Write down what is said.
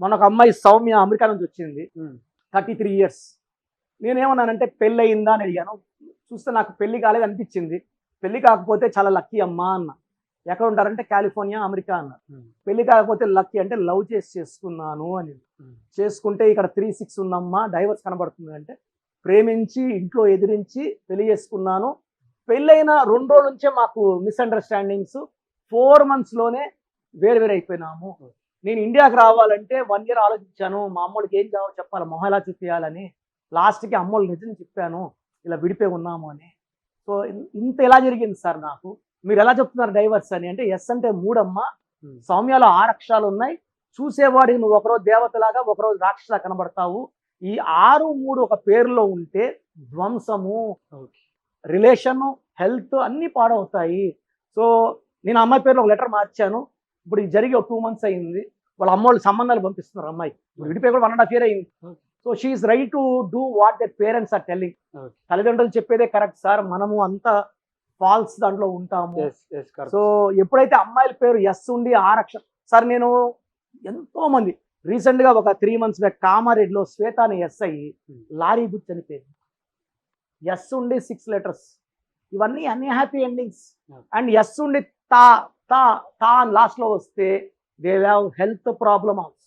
మన ఒక అమ్మాయి సౌమ్య అమెరికా నుంచి వచ్చింది, 33 ఇయర్స్. నేనేమన్నానంటే పెళ్ళి అయిందా అని అడిగాను. చూస్తే నాకు పెళ్లి కాలేదు అనిపించింది. పెళ్లి కాకపోతే చాలా లక్కీ అమ్మా అన్న. ఎక్కడ ఉంటారంటే కాలిఫోర్నియా, అమెరికా అన్నారు. పెళ్లి కాకపోతే లక్కీ అంటే లవ్ చేసి చేసుకున్నాను అని. చేసుకుంటే ఇక్కడ 36 ఉందమ్మా, డైవర్స్ కనబడుతుంది అంటే ప్రేమించి ఇంట్లో ఎదిరించి పెళ్లి చేసుకున్నాను. పెళ్ళైన 2 రోజుల నుంచే మాకు మిస్అండర్స్టాండింగ్స్, 4 monthsలోనే వేరు వేరు అయిపోయినాము. నేను ఇండియాకి రావాలంటే 1 year ఆలోచించాను. మా అమ్మోళ్ళకి ఏం జవాబు చెప్పాలి, మొహం ఎలా చూపించాలని. లాస్ట్కి అమ్మోళ్ళు నిజం చెప్పాను, ఇలా విడిపోయి ఉన్నాము అని. సో ఇంత ఎలా జరిగింది సార్ నాకు, మీరు ఎలా చెప్తున్నారు డైవర్స్ అని అంటే, ఎస్ అంటే 3 అమ్మ, సౌమ్యాలో 6 అక్షరాలు ఉన్నాయి. చూసేవాడికి నువ్వు ఒకరోజు దేవతలాగా ఒకరోజు రాక్షసలా కనబడతావు. ఈ 6, 3 ఒక పేరులో ఉంటే ధ్వంసము, రిలేషన్, హెల్త్ అన్నీ పాడవుతాయి. సో నేను అమ్మాయి పేరులో ఒక లెటర్ మార్చాను. ఇప్పుడు ఇది జరిగి ఒక 2 months అయింది. వాళ్ళ అమ్మోళ్ళు సంబంధాలు పంపిస్తున్నారు. అమ్మాయి విడిపోయి కూడా 1.5 year అయింది. So she's right to do what their parents are telling. తల్లిదండ్రులు చెప్పేదే కరెక్ట్ సార్, మనము అంతా ఫాల్స్ దాంట్లో ఉంటాము. సో ఎప్పుడైతే అమ్మాయిల పేరు ఎస్ ఉండి 6 అక్షరం సార్, నేను ఎంతో మంది రీసెంట్ గా ఒక 3 months బ్యాక్ కామారెడ్డిలో శ్వేత అని ఎస్ అయ్యి లారీ గుర్తు చనిపోయింది. ఎస్ ఉండి 6 letters, ఇవన్నీ అన్హ్యాపీ ఎండింగ్స్. అండ్ ఎస్ ఉండి తా తా తా అని లాస్ట్ లో వస్తే they have health problem also.